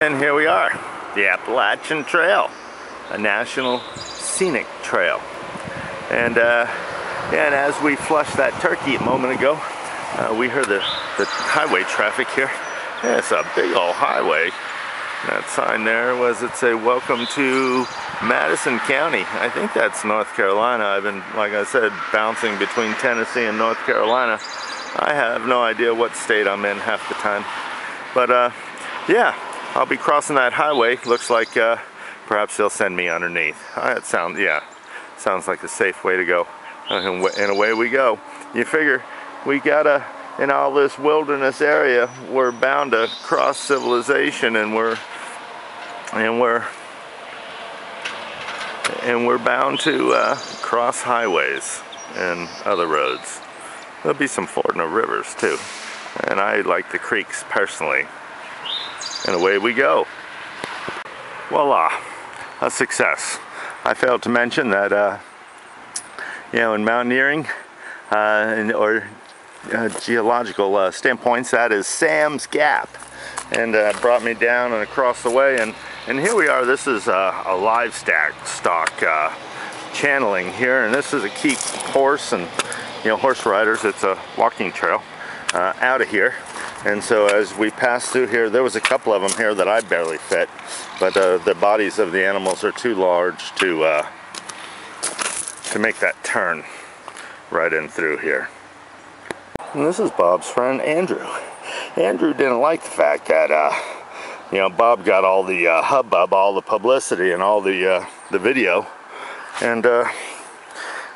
And here we are, the Appalachian Trail, a national scenic trail. And as we flushed that turkey a moment ago, we heard the highway traffic here. Yeah, it's a big old highway. That sign there, was it say, welcome to Madison County. I think that's North Carolina. I've been, like I said, bouncing between Tennessee and North Carolina. I have no idea what state I'm in half the time. But yeah, I'll be crossing that highway. Looks like perhaps they'll send me underneath. Sounds like a safe way to go. And away we go. You figure we gotta, in all this wilderness area, we're bound to cross civilization, and we're bound to cross highways and other roads. There'll be some fording of rivers too, and I like the creeks personally. And away we go. Voila, a success. I failed to mention that in mountaineering or geological standpoints, that is Sam's Gap, and brought me down and across the way, and here we are. This is a livestock channeling here, and this is a key horse and horse riders. It's a walking trail out of here. And so as we passed through here, there was a couple of them here that I barely fit, but the bodies of the animals are too large to make that turn right in through here. And this is Bob's friend Andrew. Andrew didn't like the fact that Bob got all the hubbub, all the publicity, and all the video, and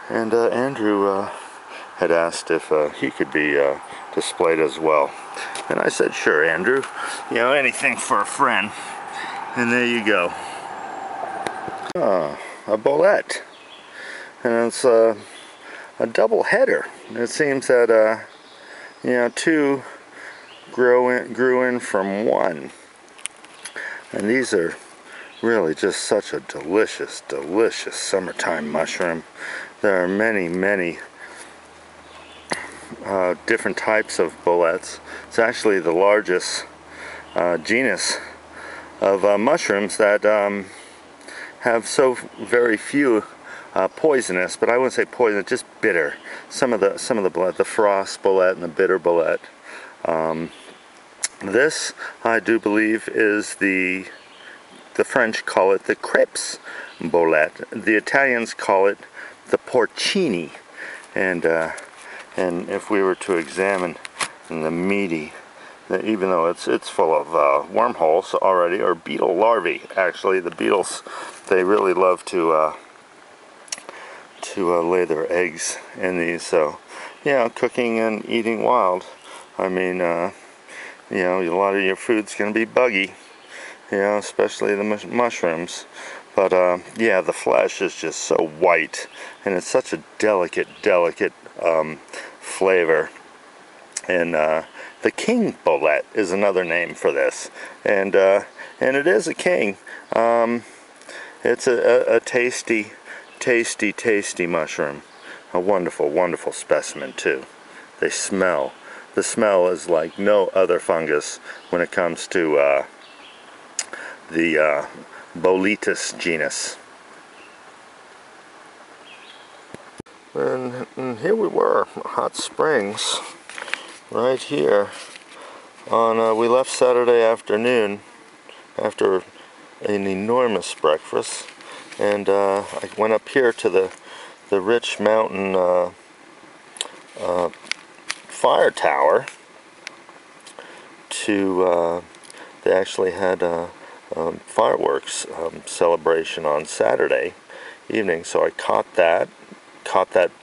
Andrew had asked if he could be displayed as well. And I said, sure, Andrew, anything for a friend. And there you go. A bolette. And it's a double header. It seems that two grew in from one. And these are really just such a delicious, delicious summertime mushroom. There are many, many different types of bolettes. It's actually the largest genus of mushrooms that have so very few poisonous, but I wouldn't say poisonous, just bitter. Some of the bolette, the frost bolette and the bitter bolette. This, I do believe, is the French call it the crepes bolette. The Italians call it the porcini, and if we were to examine the meaty, even though it's full of wormholes already, or beetle larvae. Actually, the beetles, they really love to lay their eggs in these. So yeah, cooking and eating wild, I mean, a lot of your food's going to be buggy, especially the mushrooms. But yeah, the flesh is just so white, and it's such a delicate flavor. And the king bolette is another name for this, and it is a king. It's a tasty mushroom. A wonderful specimen too. They smell. The smell is like no other fungus when it comes to the Boletus genus. And here we were, Hot Springs, right here. We left Saturday afternoon after an enormous breakfast, and I went up here to the Rich Mountain fire tower to they actually had a fireworks celebration on Saturday evening, so I caught that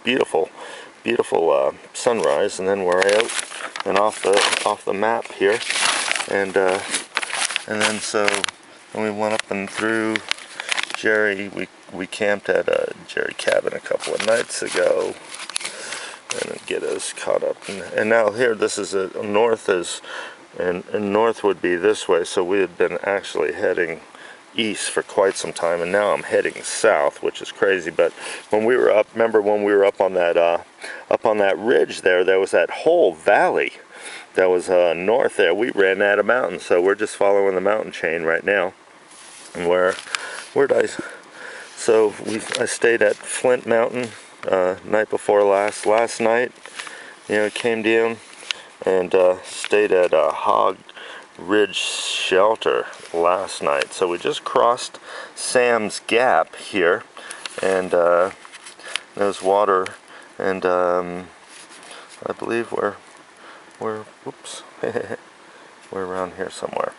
beautiful sunrise, and then we're out and off the map here, and then we went up and through Jerry. We camped at a Jerry cabin a couple of nights ago, and get us caught up. And now here, this is north and north would be this way. So we had been actually heading east for quite some time, and now I'm heading south, which is crazy. But when we were up, remember when we were up on that ridge there was that whole valley that was north there. We ran out of mountains, so we're just following the mountain chain right now. And where did I? So I stayed at Flint Mountain night before last night. You know, came down and stayed at Hog Ridge Shelter last night. So we just crossed Sam's Gap here, and there's water, and I believe we're whoops we're around here somewhere,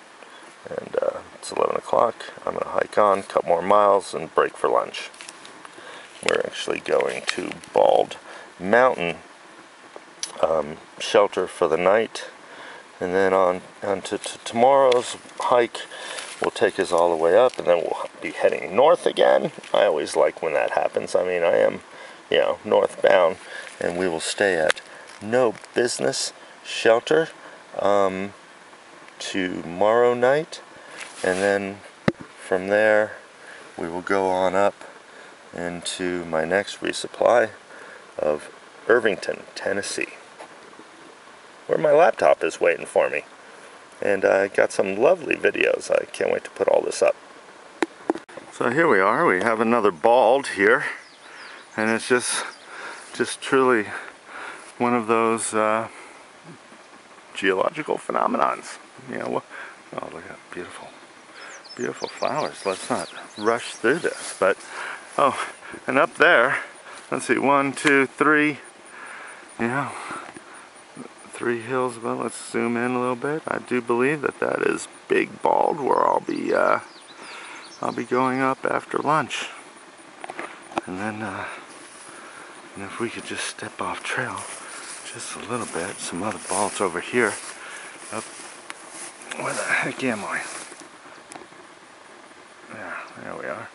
and it's 11 o'clock. I'm gonna hike on, couple more miles, and break for lunch. We're actually going to Bald Mountain shelter for the night, and then on to tomorrow's hike will take us all the way up, and then we'll be heading north again. I always like when that happens. I mean, I am, you know, northbound, and we will stay at No Business Shelter tomorrow night, and then from there we will go on up into my next resupply of Irvington, Tennessee, where my laptop is waiting for me. And I got some lovely videos. I can't wait to put all this up. So here we are. We have another bald here, and it's just truly one of those geological phenomenons. You know, oh, look at that beautiful flowers. Let's not rush through this, but oh, and up there, let's see, 1, 2, 3, you know, 3 hills. Well, let's zoom in a little bit. I do believe that is Big Bald, where I'll be going up after lunch. And then and if we could just step off trail just a little bit, some other balds over here. Up, where the heck am I? Yeah, there we are.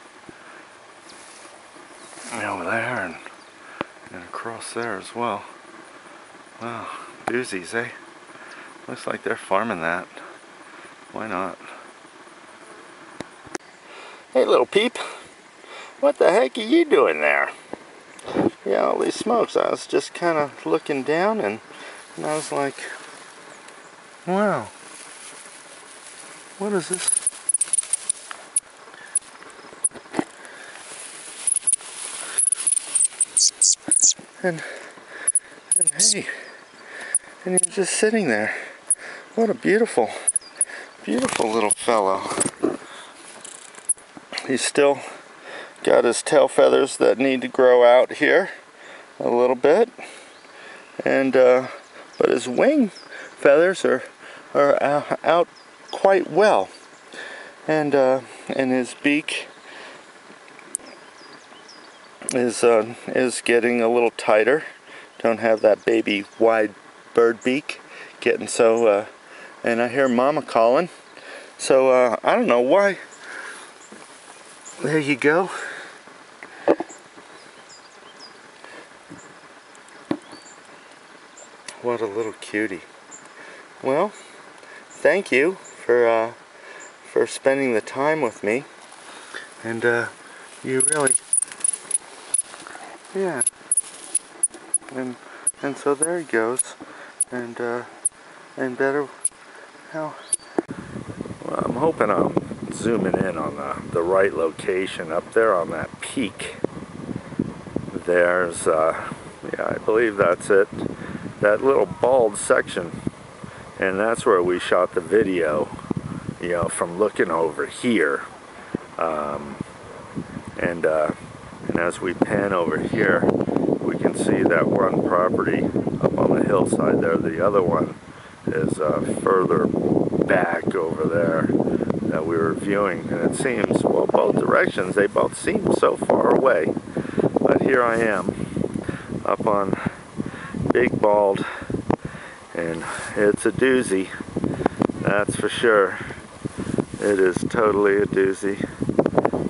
And over there, and across there as well. Wow, doozies, eh? Looks like they're farming that. Why not? Hey, little peep. What the heck are you doing there? Yeah, holy smokes. I was just kind of looking down, and I was like, wow. What is this? And hey, and he's just sitting there. What a beautiful little fellow. He's still got his tail feathers that need to grow out here a little bit, and but his wing feathers are out quite well, and his beak is getting a little tighter. Don't have that baby wide bird beak getting so, and I hear mama calling, so I don't know why. There you go. What a little cutie. Well, thank you for spending the time with me, and you really, yeah. And so there he goes, and better. Well, I'm hoping I'm zooming in on the right location. Up there on that peak, there's yeah, I believe that's it, that little bald section, and that's where we shot the video, you know, from looking over here, and as we pan over here, we can see that one property up on the hillside there. The other one is further back over there that we were viewing, and it seems, well, both directions, they both seem so far away, but here I am up on Big Bald, and it's a doozy, that's for sure. It is totally a doozy,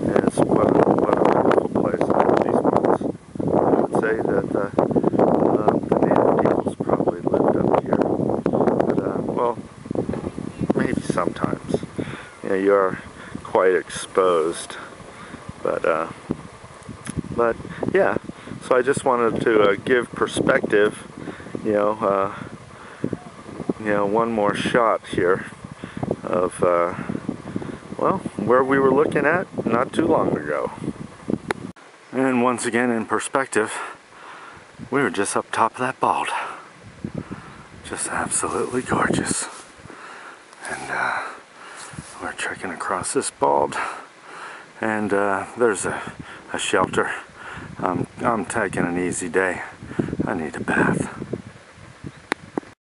and it's what a wonderful place. These ones, I would say that the native peoples probably lived up here, but well, maybe sometimes. You know, you are quite exposed, but yeah. So I just wanted to give perspective, you know, you know, one more shot here of, well, where we were looking at not too long ago. And once again, in perspective, we were just up top of that bald. Just absolutely gorgeous. And we're trekking across this bald, and there's a shelter. I'm taking an easy day. I need a bath.